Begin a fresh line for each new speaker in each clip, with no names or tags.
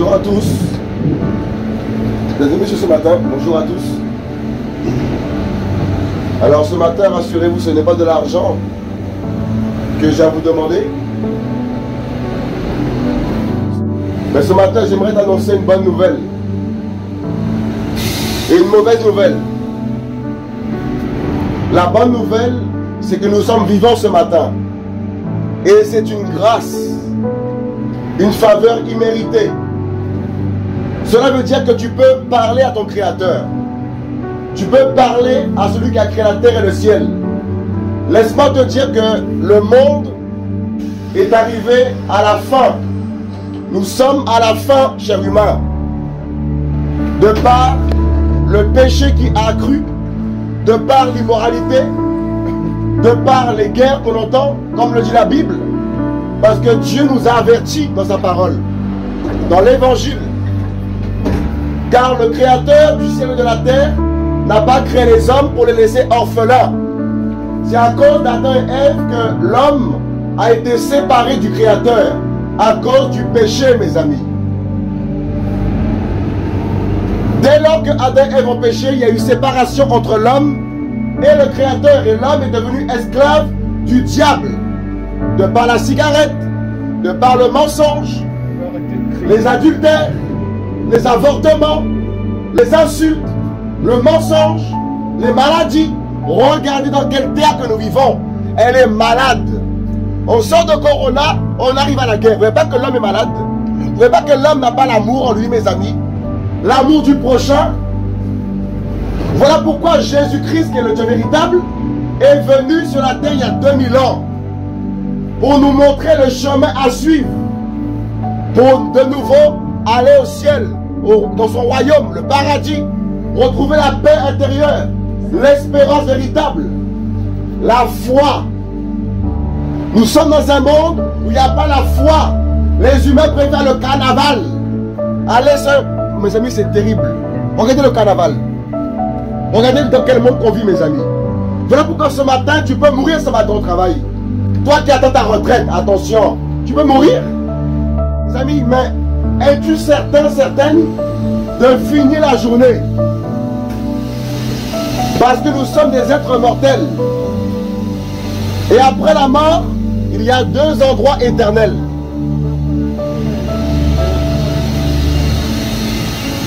Bonjour à tous. Mesdames et messieurs, ce matin, bonjour à tous. Alors ce matin, rassurez-vous, ce n'est pas de l'argent que j'ai à vous demander. Mais ce matin, j'aimerais t'annoncer une bonne nouvelle. Et une mauvaise nouvelle. La bonne nouvelle, c'est que nous sommes vivants ce matin. Et c'est une grâce, une faveur imméritée. Cela veut dire que tu peux parler à ton Créateur. Tu peux parler à celui qui a créé la terre et le ciel. Laisse-moi te dire que le monde est arrivé à la fin. Nous sommes à la fin, cher humain. De par le péché qui a accru, de par l'immoralité, de par les guerres qu'on entend, comme le dit la Bible. Parce que Dieu nous a avertis dans sa parole, dans l'évangile. Car le Créateur du ciel et de la terre n'a pas créé les hommes pour les laisser orphelins. C'est à cause d'Adam et Ève que l'homme a été séparé du Créateur. À cause du péché, mes amis. Dès lors que Adam et Ève ont péché, il y a eu séparation entre l'homme et le Créateur. Et l'homme est devenu esclave du diable. De par la cigarette, de par le mensonge, les adultères, les avortements, les insultes, le mensonge, les maladies. Regardez dans quelle terre que nous vivons. Elle est malade. On sort de Corona, on arrive à la guerre. Vous ne voyez pas que l'homme est malade? Vous ne voyez pas que l'homme n'a pas l'amour en lui, mes amis? L'amour du prochain. Voilà pourquoi Jésus-Christ, qui est le Dieu véritable, est venu sur la terre il y a 2000 ans. Pour nous montrer le chemin à suivre. Pour de nouveau aller au ciel, dans son royaume, le paradis. Retrouver la paix intérieure, l'espérance véritable, la foi. Nous sommes dans un monde où il n'y a pas la foi. Les humains préfèrent le carnaval. Allez, mes amis, c'est terrible. Regardez le carnaval. Regardez dans quel monde on vit, mes amis. Voilà pourquoi ce matin, tu peux mourir ce matin au travail. Toi qui attends ta retraite, attention, tu peux mourir. Mes amis, mais es-tu certain, certaine de finir la journée? Parce que nous sommes des êtres mortels. Et après la mort, il y a deux endroits éternels.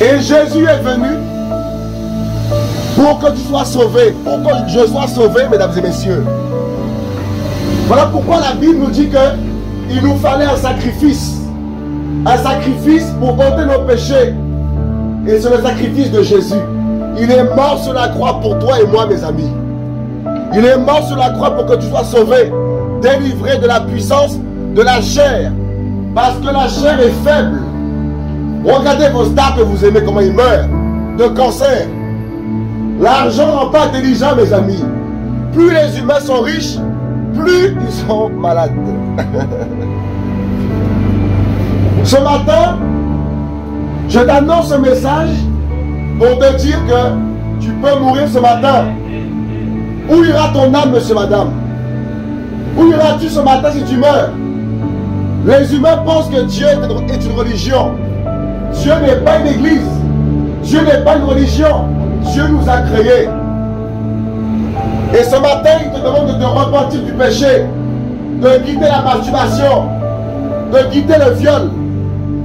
Et Jésus est venu pour que tu sois sauvé. Pour que je sois sauvé, mesdames et messieurs. Voilà pourquoi la Bible nous dit qu'il nous fallait un sacrifice. Un sacrifice pour ôter nos péchés. Et c'est le sacrifice de Jésus. Il est mort sur la croix pour toi et moi, mes amis. Il est mort sur la croix pour que tu sois sauvé, délivré de la puissance de la chair. Parce que la chair est faible. Regardez vos stars que vous aimez, comment ils meurent de cancer. L'argent ne rend pas intelligent, mes amis. Plus les humains sont riches, plus ils sont malades. Ce matin, je t'annonce ce message pour te dire que tu peux mourir ce matin. Où ira ton âme, monsieur, madame? Où iras-tu ce matin si tu meurs? Les humains pensent que Dieu est une religion. Dieu n'est pas une église. Dieu n'est pas une religion. Dieu nous a créés. Et ce matin, il te demande de te repentir du péché, de quitter la masturbation, de quitter le viol,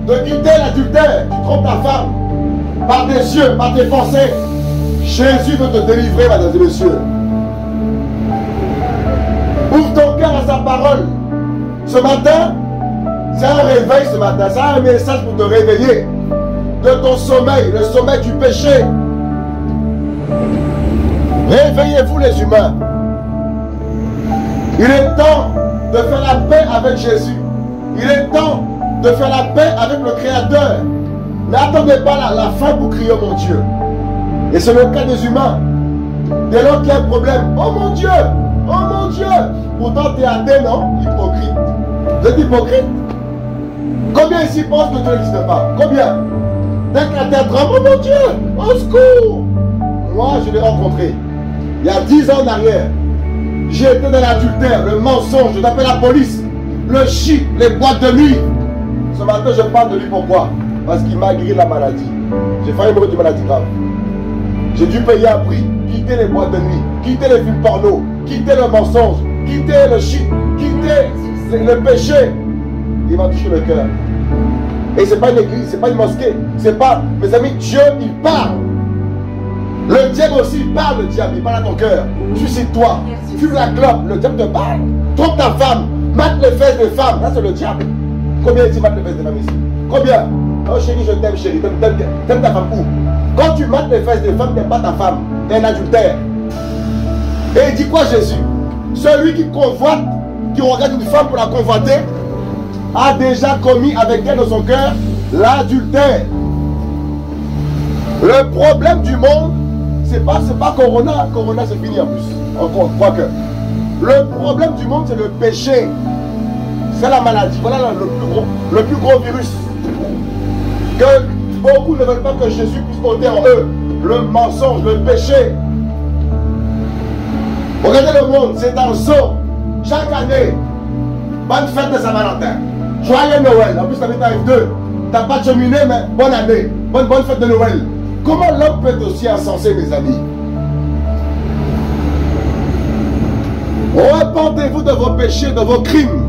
de quitter l'adultère. Tu trompes ta femme par tes yeux, par tes pensées. Jésus veut te délivrer, mesdames et messieurs. Ouvre ton cœur à sa parole. Ce matin, c'est un réveil ce matin. C'est un message pour te réveiller de ton sommeil, le sommeil du péché. Réveillez-vous les humains. Il est temps de faire la paix avec Jésus. Il est temps de faire la paix avec le Créateur. N'attendez pas la fin pour crier oh mon Dieu. Et c'est le cas des humains. Dès lors qu'il y a un problème, oh mon Dieu, oh mon Dieu. Pourtant tu es athée, non? Hypocrite. Vous êtes hypocrite? Combien ici pensent que Dieu n'existe pas? Combien? Dès que la terre tremble, oh mon Dieu, au secours. Moi je l'ai rencontré il y a 10 ans en arrière. J'ai été dans l'adultère, le mensonge, je t'appelle la police, le shit, les boîtes de nuit. Ce matin je parle de lui, pourquoi? parce qu'il m'a guéri la maladie. J'ai failli mourir d'une maladie grave. J'ai dû payer un prix, quitter les boîtes de nuit, quitter les films porno, quitter le mensonge, quitter le shit, quitter le péché. Il m'a touché le cœur. Et c'est pas une église, c'est pas une mosquée, c'est pas, mes amis, Dieu, il parle. Le diable aussi, il parle, le diable, il parle à ton cœur. Suicide-toi, fume la clope, le diable te parle. Trompe ta femme, mate les fesses des femmes, là c'est le diable. Combien il dit mate les fesses des femmes ici? Combien? Oh chérie, je t'aime chérie, t'aimes ta femme où? Quand tu mates les fesses des femmes, t'aimes pas ta femme, t'es un adultère. Et il dit quoi Jésus? Celui qui convoite, qui regarde une femme pour la convoiter, a déjà commis avec elle dans son cœur l'adultère. Le problème du monde, c'est pas Corona. Corona c'est fini en plus. Encore, quoique. Le problème du monde c'est le péché. C'est la maladie. Voilà le plus gros virus. Que beaucoup ne veulent pas que Jésus puisse ôter en eux. Le mensonge, le péché. Regardez le monde, c'est un saut. Chaque année, bonne fête de Saint-Valentin. Joyeux Noël. En plus, la vie arrive 2. T'as pas de cheminée, mais bonne année. Bonne fête de Noël. Comment l'homme peut être aussi insensé, mes amis? Repentez-vous de vos péchés, de vos crimes,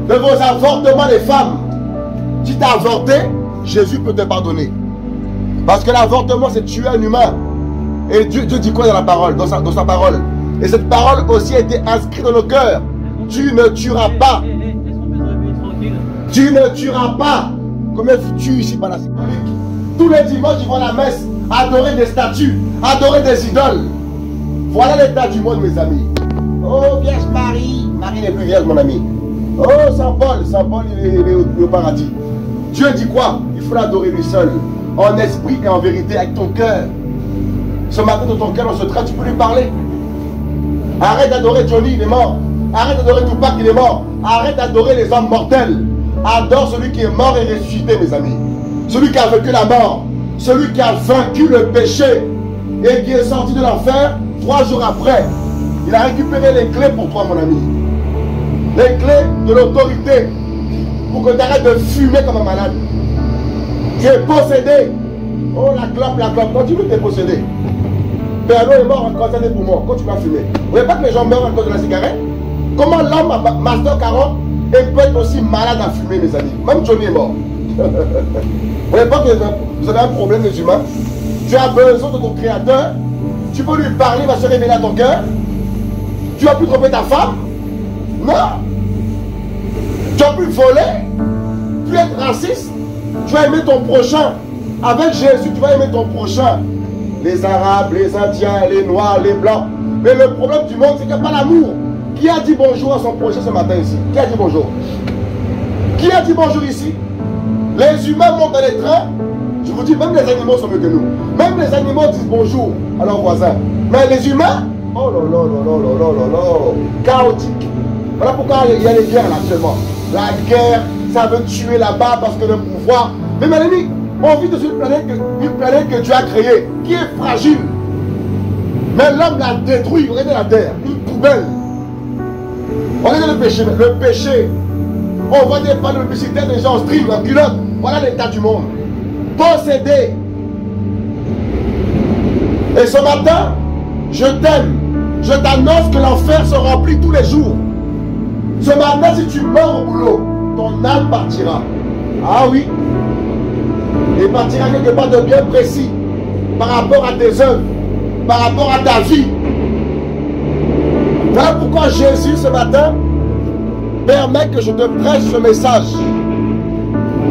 de vos avortements les femmes. Si tu as avorté, Jésus peut te pardonner. Parce que l'avortement, c'est tuer un humain. Et Dieu dit quoi dans la parole, dans sa parole? Et cette parole aussi a été inscrite dans nos cœurs. Tu ne tueras pas. Tu ne tueras pas. Combien tu tues ici par la symbolique? Tous les dimanches, ils vont à la messe, adorer des statues, adorer des idoles. Voilà l'état du monde, mes amis. Oh, Vierge Marie. Marie n'est plus vierge, mon ami. Oh, Saint Paul, il est au paradis. Dieu dit quoi? Il faut l'adorer lui seul, en esprit et en vérité, avec ton cœur. Ce matin, dans ton cœur, on se traite, tu peux lui parler. Arrête d'adorer Johnny, il est mort. Arrête d'adorer Tupac, il est mort. Arrête d'adorer les hommes mortels. Adore celui qui est mort et ressuscité, mes amis. Celui qui a vaincu la mort. Celui qui a vaincu le péché. Et qui est sorti de l'enfer 3 jours après. Il a récupéré les clés pour toi, mon ami. Les clés de l'autorité. Pour que tu arrêtes de fumer comme un malade. Tu es possédé. Oh, la clope. Continue de te posséder. Pernod est mort en cancer des poumons. Quand tu vas fumer. Vous ne voyez pas que les gens meurent à cause de la cigarette? Comment l'homme à Master 40 peut être aussi malade à fumer, mes amis? Même Johnny est mort. Vous ne voyez pas que vous avez un problème, les humains? Tu as besoin de ton créateur. Tu peux lui parler, il va se révéler à ton cœur. Tu as pu tromper ta femme? Non. Tu as pu voler? Tu es raciste? Tu vas aimer ton prochain. Avec Jésus, tu vas aimer ton prochain. Les Arabes, les Indiens, les Noirs, les Blancs. Mais le problème du monde, c'est qu'il n'y a pas l'amour. Qui a dit bonjour à son prochain ce matin ici? Qui a dit bonjour? Qui a dit bonjour ici? Les humains montent dans les trains. Je vous dis, même les animaux sont mieux que nous. Même les animaux disent bonjour à leurs voisins. Mais les humains, oh là là là là là là là, chaotique. Voilà pourquoi il y a les guerres là actuellement. La guerre, ça veut tuer là-bas parce que le pouvoir. Mais mes amis, on vit dans une planète que Dieu a créée, qui est fragile. Mais l'homme l'a détruit. Regardez la terre, une poubelle. Regardez le péché. Le péché. On voit des panneaux publicitaires, des gens en stream, en culotte. Voilà l'état du monde. Possédé. Et ce matin, je t'aime. Je t'annonce que l'enfer se remplit tous les jours. Ce matin, si tu meurs au boulot, ton âme partira. Ah oui. Et partira quelque part de bien précis par rapport à tes œuvres, par rapport à ta vie. Voilà pourquoi Jésus, ce matin, permet que je te prêche ce message.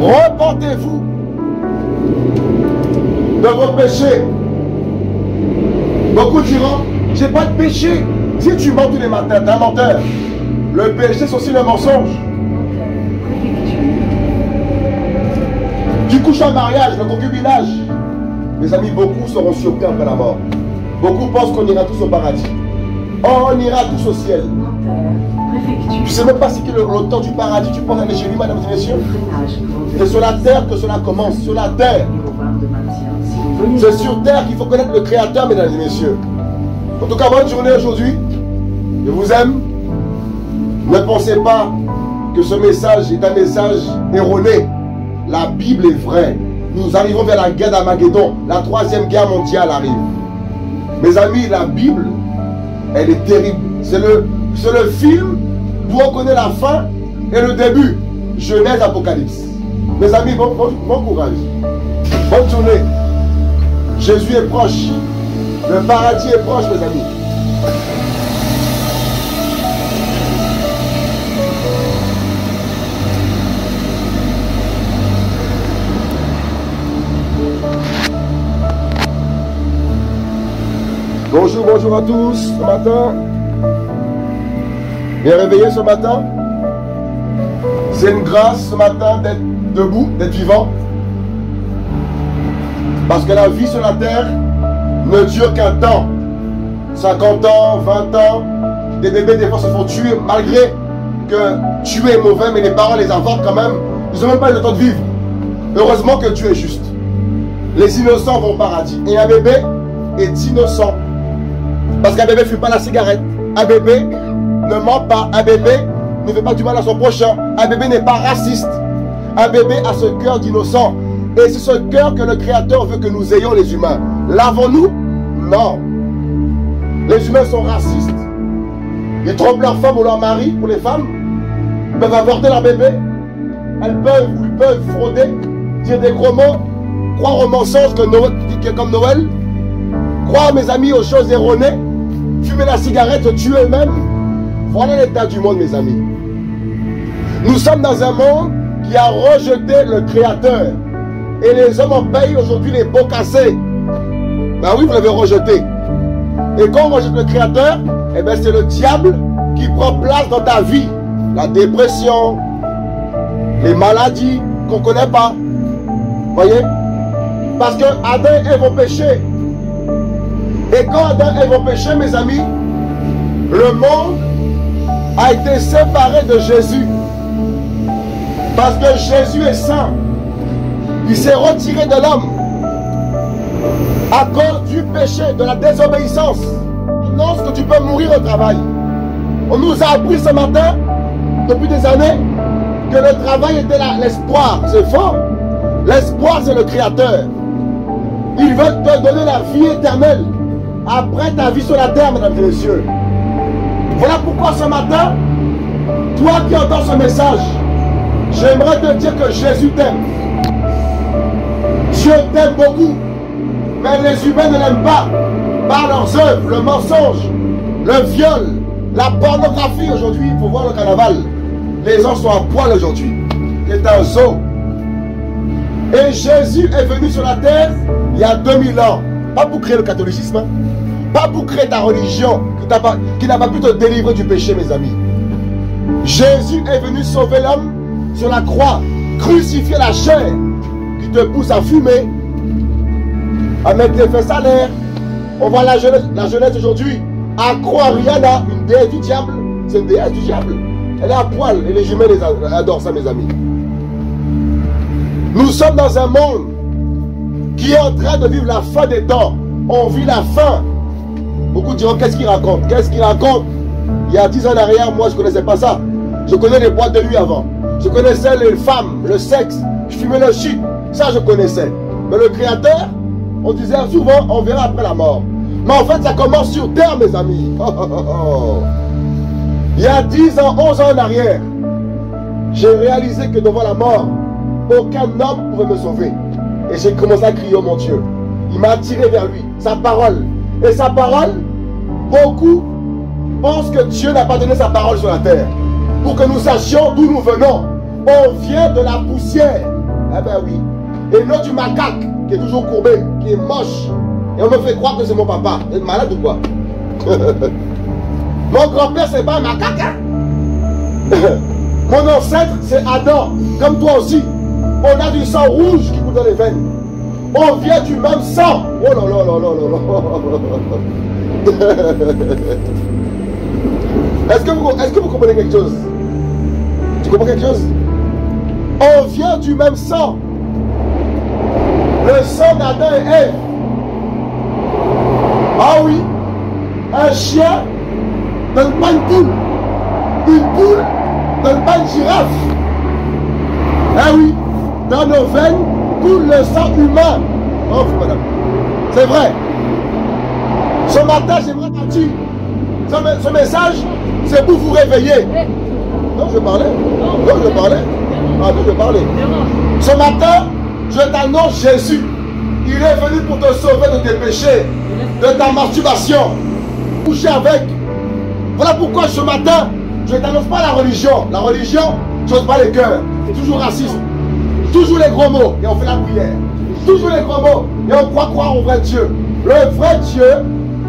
Repentez-vous de vos péchés. Beaucoup diront, j'ai pas de péché. Si tu mens tous les matins, t'es un menteur. Le péché, c'est aussi le mensonge. Tu couches en mariage, le concubinage. Mes amis, beaucoup seront surpris après la mort. Beaucoup pensent qu'on ira tous au paradis. Oh, on ira tous au ciel. Tu ne sais même pas si qui est l'auteur du paradis. Tu penses aller chez lui, mesdames et messieurs? C'est sur la terre que cela commence. Sur la terre. C'est sur terre qu'il faut connaître le Créateur, mesdames et messieurs. En tout cas, bonne journée aujourd'hui. Je vous aime. Ne pensez pas que ce message est un message erroné. la Bible est vraie. Nous arrivons vers la guerre d'Armageddon. La troisième guerre mondiale arrive. Mes amis, la Bible, elle est terrible. C'est le film d'où on connaît la fin et le début. Genèse, Apocalypse. Mes amis, bon courage. Bonne journée. Jésus est proche. Le paradis est proche, mes amis. Bonjour, bonjour à tous ce matin. Bien réveillé ce matin. C'est une grâce ce matin d'être debout, d'être vivant. Parce que la vie sur la terre ne dure qu'un temps. 50 ans, 20 ans. Des bébés des fois se font tuer malgré que tuer est mauvais, mais les parents les avortent quand même. Ils n'ont même pas eu le temps de vivre. Heureusement que Dieu est juste. Les innocents vont au paradis. Et un bébé est innocent. Parce qu'un bébé ne fume pas la cigarette. Un bébé ne ment pas. Un bébé ne fait pas du mal à son prochain. Un bébé n'est pas raciste. Un bébé a ce cœur d'innocent. Et c'est ce cœur que le Créateur veut que nous ayons, les humains. L'avons-nous? Non. Les humains sont racistes. Ils trompent leur femme ou leur mari pour les femmes. Ils peuvent avorter leur bébé. Elles peuvent ou ils peuvent frauder, dire des gros mots, croire aux mensonges comme Noël. Croire, mes amis, aux choses erronées. Fumer la cigarette, se tuer eux-mêmes. Voilà l'état du monde, mes amis. Nous sommes dans un monde qui a rejeté le Créateur. Et les hommes en payent aujourd'hui les pots cassés. Ben oui, vous l'avez rejeté. Et quand on rejette le Créateur, eh ben c'est le diable qui prend place dans ta vie. La dépression, les maladies qu'on ne connaît pas. Voyez? Parce que Adam et Ève ont péché. Et quand Adam et Ève ont péché, mes amis, le monde a été séparé de Jésus. Parce que Jésus est saint. Il s'est retiré de l'homme à cause du péché, de la désobéissance. On annonce que tu peux mourir au travail. On nous a appris ce matin, depuis des années, que le travail était l'espoir. C'est faux. L'espoir, c'est le Créateur. Il veut te donner la vie éternelle après ta vie sur la terre, mesdames et messieurs. Voilà pourquoi ce matin, toi qui entends ce message, j'aimerais te dire que Jésus t'aime. Dieu t'aime beaucoup, mais les humains ne l'aiment pas par leurs œuvres, le mensonge, le viol, la pornographie. Aujourd'hui, il faut voir le carnaval. Les gens sont à poil aujourd'hui. C'est un zoo. Et Jésus est venu sur la terre il y a 2000 ans. Pas pour créer le catholicisme, hein. Pas pour créer ta religion qui n'a pas pu te délivrer du péché, mes amis. Jésus est venu sauver l'homme sur la croix, crucifier la chair qui te pousse à fumer, à mettre des faits salaires. On voit la jeunesse aujourd'hui accro à Rihanna, une déesse du diable. C'est une déesse du diable. Elle est à poil et les jumelles adorent ça, mes amis. Nous sommes dans un monde qui est en train de vivre la fin des temps. On vit la fin. Beaucoup diront, qu'est-ce qu'il raconte? Qu'est-ce qu'il raconte? Il y a 10 ans en arrière, moi je ne connaissais pas ça. Je connais les boîtes de nuit avant. Je connaissais les femmes, le sexe. Je fumais le shit. Ça je connaissais. Mais le Créateur, on disait souvent, on verra après la mort. Mais en fait, ça commence sur terre, mes amis. Il y a 10 ans, 11 ans en arrière, j'ai réalisé que devant la mort, aucun homme ne pouvait me sauver. Et j'ai commencé à crier, oh mon Dieu. Il m'a attiré vers lui, sa parole. Et sa parole, beaucoup pensent que Dieu n'a pas donné sa parole sur la terre. Pour que nous sachions d'où nous venons. On vient de la poussière. Eh ben oui. Et non du macaque, qui est toujours courbé, qui est moche. Et on me fait croire que c'est mon papa. Vous êtes malade ou quoi? Mon grand-père, c'est pas un macaque, hein? Mon ancêtre, c'est Adam, comme toi aussi. On a du sang rouge qui coule dans les veines. On vient du même sang. Oh là là là là là là. Est-ce que vous comprenez quelque chose? Tu comprends quelque chose? On vient du même sang. Le sang d'Adam et Ève. Ah oui. Un chien ne donne pas une poule. Une poule ne donne pas une girafe. Ah oui. Dans nos veines coule le sang humain. Oh, madame. C'est vrai. Ce matin, j'aimerais dire, ce message, c'est pour vous réveiller. Non, je parlais. Non, je parlais. Ah, non, je parlais. Ce matin, je t'annonce Jésus. Il est venu pour te sauver de tes péchés, de ta masturbation. Coucher avec. Voilà pourquoi ce matin, je ne t'annonce pas la religion. La religion, je n'ose pas les cœurs. C'est toujours raciste. Toujours les gros mots et on fait la prière. Toujours les gros mots et on croit croire au vrai Dieu. Le vrai Dieu,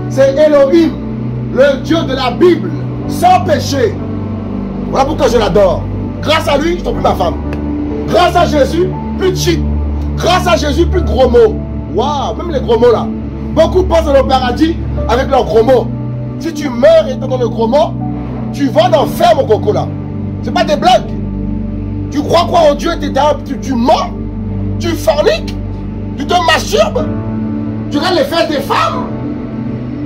c'est Elohim, le Dieu de la Bible, sans péché. Voilà pourquoi je l'adore. Grâce à lui, je ne trouve plus ma femme. Grâce à Jésus, plus de shit. Grâce à Jésus, plus de gros mots. Waouh, même les gros mots là. Beaucoup pensent au paradis avec leurs gros mots. Si tu meurs étant dans le gros mot, tu vas en enfer, mon coco là. C'est pas des blagues. Tu crois quoi en Dieu, tu mens, tu forniques, tu te masturbes, tu regardes les fesses des femmes.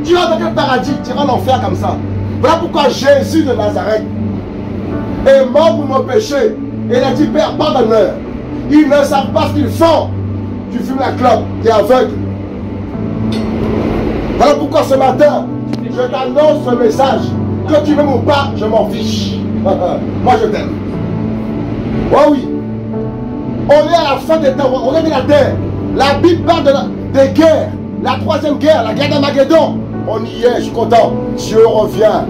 Tu vas dans quel paradis? Tu iras en enfer comme ça. Voilà pourquoi Jésus de Nazareth est mort pour mon péché. Et il a dit, Père, pardonne-leur. Ils ne savent pas ce qu'ils font. Tu fumes la clope, tu es aveugle. Voilà pourquoi ce matin, je t'annonce ce message. Que tu m'aimes ou pas, je m'en fiche. Moi, je t'aime. Oh oui. On est à la fin des temps. On est de la terre. La Bible parle des guerres. La troisième guerre, la guerre d'Armageddon. On y est, je suis content. Dieu revient.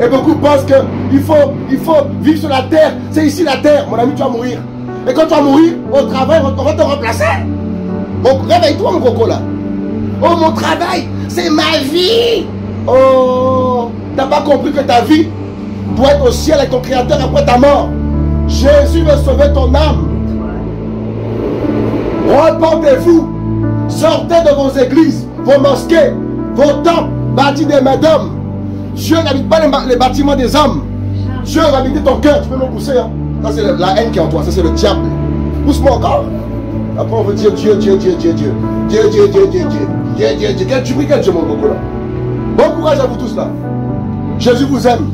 Et beaucoup pensent qu'il faut vivre sur la terre. C'est ici la terre. Mon ami, tu vas mourir. Et quand tu vas mourir, au travail, on va te remplacer. Donc réveille-toi, mon coco là. Oh, mon travail, c'est ma vie. Oh, t'as pas compris que ta vie doit être au ciel avec ton créateur après ta mort. Jésus veut sauver ton âme. Repentez-vous. Sortez de vos églises, vos mosquées, vos temples bâtis des mains d'hommes. Dieu n'habite pas les bâtiments des hommes. Dieu va habiter ton cœur. Tu peux me pousser, hein? Ça c'est la haine qui est en toi. Ça c'est le diable. Pousse-moi encore. Après on veut dire Dieu, Dieu, Dieu, Dieu, Dieu. Dieu, Dieu, Dieu, Dieu, Dieu. Dieu, Dieu, Dieu. Tu pries quel Dieu, mon beaucoup là? Bon courage à vous tous là. Jésus vous aime.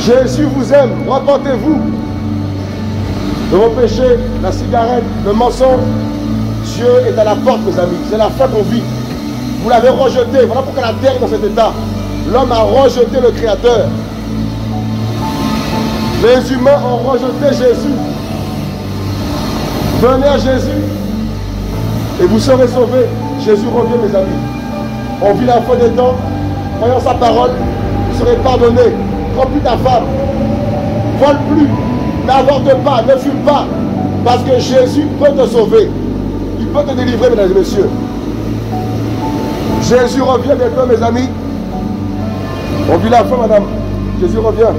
Jésus vous aime. Repentez-vous de vos péchés, la cigarette, le mensonge. Dieu est à la porte, mes amis. C'est la foi qu'on vit. Vous l'avez rejeté. Voilà pourquoi la terre est dans cet état. L'homme a rejeté le Créateur. Les humains ont rejeté Jésus. Venez à Jésus et vous serez sauvés. Jésus revient, mes amis. On vit la fin des temps. Croyant sa parole, vous serez pardonnés. Prends plus ta femme. Vole plus. N'avorte pas. Ne fume pas. Parce que Jésus peut te sauver. Il peut te délivrer, mesdames et messieurs. Jésus revient bientôt, mes amis. On vit la fin, madame. Jésus revient.